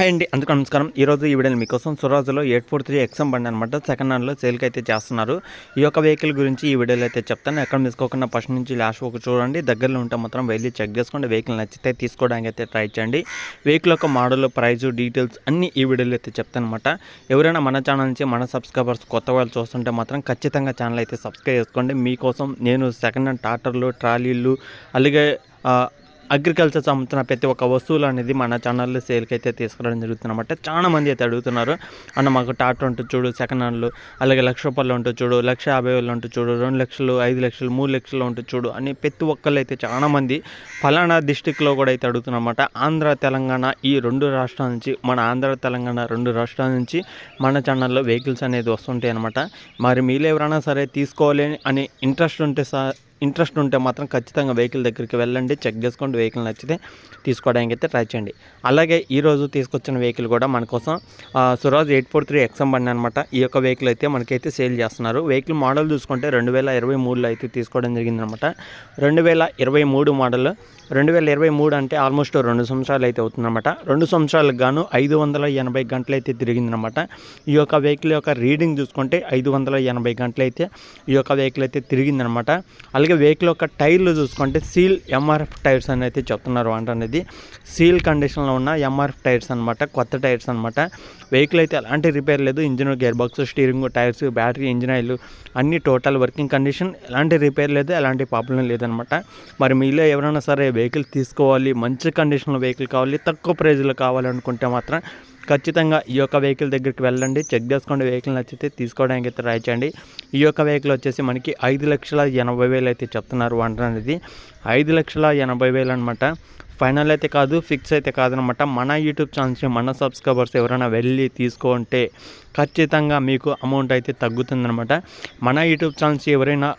Hi అండి, అందరికీ నమస్కారం. ఈరోజు ఈ వీడియోని మీకోసం స్వరాజ్లో 843 ఎక్సమ్ బండి అనమాట సెకండ్ హ్యాండ్లో సేల్కి అయితే చేస్తున్నారు. ఈ యొక్క వెహికల్ గురించి ఈ వీడియోలో అయితే చెప్తాను. ఎక్కడ మిసుకోకుండా ఫస్ట్ నుంచి లాస్ట్ వరకు చూడండి. దగ్గరలో ఉంటే మాత్రం వెళ్ళి చెక్ చేసుకోండి. వెహికల్ నచ్చితే తీసుకోవడానికి అయితే ట్రై చేయండి. వెహికల్ యొక్క మోడల్, ప్రైస్, డీటెయిల్స్ అన్ని ఈ వీడియోలో అయితే చెప్తాను అనమాట. ఎవరైనా మన ఛానల్ నుంచి మన సబ్స్క్రైబర్స్ కొత్త వాళ్ళు చూస్తుంటే మాత్రం ఖచ్చితంగా ఛానల్ అయితే సబ్స్క్రైబ్ చేసుకోండి. మీకోసం నేను సెకండ్ హ్యాండ్ ట్రాక్టర్లు, ట్రాలీలు, అలాగే అగ్రికల్చర్ సంబంధించిన ప్రతి ఒక్క వస్తువులు అనేది మన ఛానల్లో సేల్కి అయితే తీసుకురావడం జరుగుతుందన్నమాట. చాలా మంది అయితే అడుగుతున్నారు, అన్న మాకు ట్రాక్టర్ ఉంటుంది చూడు సెకండ్ హ్యాండ్లు, అలాగే ₹1,00,000 ఉంటుంది చూడు, ₹1,50,000 ఉంటుంది చూడు, 2 లక్షలు, 5 లక్షలు, 3 లక్షలు ఉంటుంది చూడు అని ప్రతి ఒక్కళ్ళు అయితే చాలామంది ఫలానా డిస్టిక్లో కూడా అయితే అడుగుతున్నమాట. ఆంధ్ర, తెలంగాణ ఈ 2 రాష్ట్రాల నుంచి, మన ఆంధ్ర, తెలంగాణ 2 రాష్ట్రాల నుంచి మన ఛానల్లో వెహికల్స్ అనేది వస్తుంటాయి అనమాట. మరి మీరు ఎవరైనా సరే తీసుకోవాలి అని ఇంట్రెస్ట్ ఉంటే మాత్రం ఖచ్చితంగా వెహికల్ దగ్గరికి వెళ్ళండి, చెక్ చేసుకోండి. వెహికల్ నచ్చితే తీసుకోవడానికి అయితే ట్రై చేయండి. అలాగే ఈరోజు తీసుకొచ్చిన వెహికల్ కూడా మన కోసం స్వరాజ్ 843 ఎక్సమ్ బండి అనమాట. ఈ యొక్క వెహికల్ అయితే మనకైతే సేల్ చేస్తున్నారు. వెహికల్ మోడల్ చూసుకుంటే 2023లో అయితే తీసుకోవడం జరిగిందనమాట. 2023 మోడల్, 2023 అంటే ఆల్మోస్ట్ 2 సంవత్సరాలు అయితే అవుతుందన్నమాట. 2 సంవత్సరాలకు గాను 580 గంటలు అయితే తిరిగిందనమాట. ఈ యొక్క వెహికల్ యొక్క రీడింగ్ చూసుకుంటే 580 గంటలు అయితే ఈ యొక్క వెహికల్ అయితే తిరిగిందనమాట. అలాగే వెహికల్ యొక్క టైర్లు చూసుకుంటే సీల్ ఎంఆర్ఎఫ్ టైర్స్ అని అయితే చెప్తున్నారు. అనేది సీల్ కండిషన్లో ఉన్న ఎంఆర్ఎఫ్ టైర్స్ అనమాట, కొత్త టైర్స్ అనమాట. వెహికల్ అయితే ఎలాంటి రిపేర్ లేదు. Engine, gear box, steering, tyres, battery, engine oil అన్ని టోటల్ వర్కింగ్ కండిషన్, ఎలాంటి రిపేర్ లేదు, ఎలాంటి ప్రాబ్లం లేదనమాట. మరి మీలో ఎవరైనా సరే వెహికల్ తీసుకోవాలి, మంచి కండిషన్లో వెహికల్ కావాలి, తక్కువ ప్రైజ్లో కావాలనుకుంటే మాత్రం ఖచ్చితంగా ఈ యొక్క వెహికల్ దగ్గరికి వెళ్ళండి, చెక్ చేసుకోండి. వెహికల్ నచ్చితే తీసుకోవడానికి అయితే ట్రై చేయండి. ఈ యొక్క వెహికల్ వచ్చేసి మనకి 5,80,000 అయితే చెప్తున్నారు. అనేది 5,80,000 అనమాట. ఫైనల్ అయితే కాదు, ఫిక్స్ అయితే కాదనమాట. మన యూట్యూబ్ ఛానల్స్, మన సబ్స్క్రైబర్స్ ఎవరైనా వెళ్ళి తీసుకుంటే ఖచ్చితంగా మీకు అమౌంట్ అయితే తగ్గుతుందనమాట. మన యూట్యూబ్ ఛానల్స్ ఎవరైనా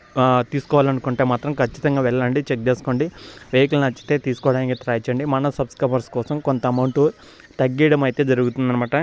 తీసుకోవాలనుకుంటే మాత్రం ఖచ్చితంగా వెళ్ళండి, చెక్ చేసుకోండి. వెహికల్ నచ్చితే తీసుకోవడానికి ట్రై చేయండి. మన సబ్స్క్రైబర్స్ కోసం కొంత అమౌంట్ తగ్గడం అయితే జరుగుతుందనమాట.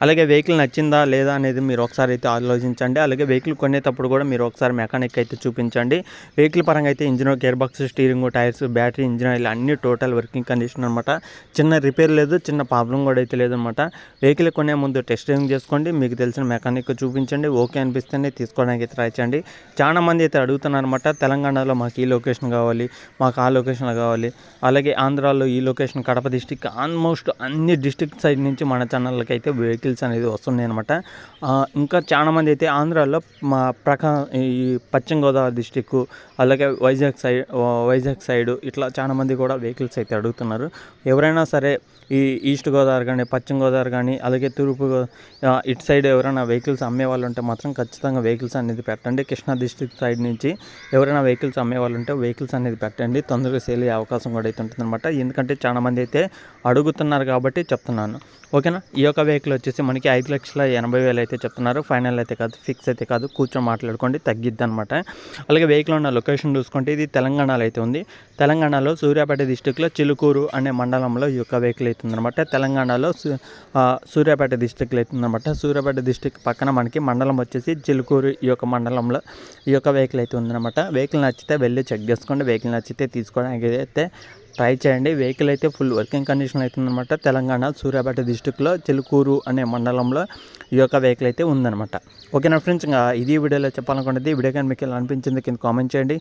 అలాగే వెహికల్ నచ్చిందా లేదా అనేది మీరు ఒకసారి అయితే ఆలోచించండి. అలాగే వెహికల్ కొనేటప్పుడు కూడా మీరు ఒకసారి మెకానిక్ అయితే చూపించండి. వెహికల్ పరంగా అయితే engine, gear box, steering, tyres, battery, engine oil అన్ని టోటల్ వర్కింగ్ కండిషన్ అనమాట. చిన్న రిపేర్ లేదు, చిన్న ప్రాబ్లం కూడా అయితే లేదనమాట. వెహికల్ కొనే ముందు టెస్ట్ డ్రైవింగ్ చేసుకోండి, మీకు తెలిసిన మెకానిక్ చూపించండి. ఓకే అనిపిస్తేనే తీసుకోవడానికి ట్రై చేయండి. చాలా మంది అయితే అడుగుతున్నారనమాట, తెలంగాణలో మాకు ఈ లొకేషన్ కావాలి, మాకు ఆ లొకేషన్లో కావాలి, అలాగే ఆంధ్రాలో ఈ లొకేషన్, కడప డిస్టిక్, ఆల్మోస్ట్ అన్ని డిస్టిక్ సైడ్ నుంచి మన ఛానల్కి అయితే వెహికల్స్ అనేది వస్తున్నాయి అనమాట. ఇంకా చాలామంది అయితే ఆంధ్రాలో మా ఈ పశ్చిమ గోదావరి డిస్టిక్, అలాగే వైజాగ్ సైడ్ ఇట్లా చాలామంది కూడా వెహికల్స్ అయితే అడుగుతున్నారు. ఎవరైనా సరే ఈ ఈస్ట్ గోదావరి కానీ, పశ్చిమ గోదావరి కానీ, అలాగే తూర్పు ఇటు సైడ్ ఎవరైనా వెహికల్స్ అమ్మే వాళ్ళు ఉంటే మాత్రం ఖచ్చితంగా వెహికల్స్ అనేది పెట్టండి. కృష్ణా డిస్ట్రిక్ట్ సైడ్ నుంచి ఎవరైనా వెహికల్స్ అమ్మే వాళ్ళు ఉంటే వెహికల్స్ అనేది పెట్టండి. తొందరగా సేల్ అయ్యే అవకాశం కూడా అయితే ఉంటుందన్నమాట. ఎందుకంటే చాలామంది అయితే అడుగుతున్నారు కాబట్టి చెప్తున్నాను. ఓకేనా. ఈ యొక్క వెహికల్ వచ్చేసి మనకి 5,80,000 అయితే చెప్తున్నారు. ఫైనల్ అయితే కాదు, ఫిక్స్ అయితే కాదు, కూర్చొని మాట్లాడుకోండి, తగ్గిద్ది అనమాట. అలాగే వెహికల్ ఉన్న లొకేషన్ చూసుకుంటే ఇది తెలంగాణలో అయితే ఉంది. తెలంగాణలో సూర్యాపేట డిస్టిక్లో చిలుకూరు అనే మండలంలో ఈ యొక్క వెహికల్ అవుతుందన్నమాట. తెలంగాణలో సూర్యాపేట డిస్టిక్లో అవుతుందన్నమాట. సూర్యాపేట డిస్టిక్ పక్కన మనకి మండలం వచ్చేసి చిలుకూరు, ఈ యొక్క మండలంలో ఈ యొక్క వెహికల్ అయితే ఉందన్నమాట. వెహికల్ నచ్చితే వెళ్ళి చెక్ చేసుకోండి. వెహికల్ నచ్చితే తీసుకోవడానికి అయితే ట్రై చేయండి. వెహికల్ అయితే ఫుల్ వర్కింగ్ కండిషన్ అవుతుందన్నమాట. తెలంగాణ సూర్యాపేట డిస్టిక్లో చిలుకూరు అనే మండలంలో ఈ యొక్క వెహికల్ అయితే ఉందన్నమాట. ఓకేనా ఫ్రెండ్స్, ఇంకా ఇది వీడియోలో చెప్పాలనుకున్నది. వీడియో కానీ మీకు ఎలా అనిపించింది కింద కామెంట్ చేయండి.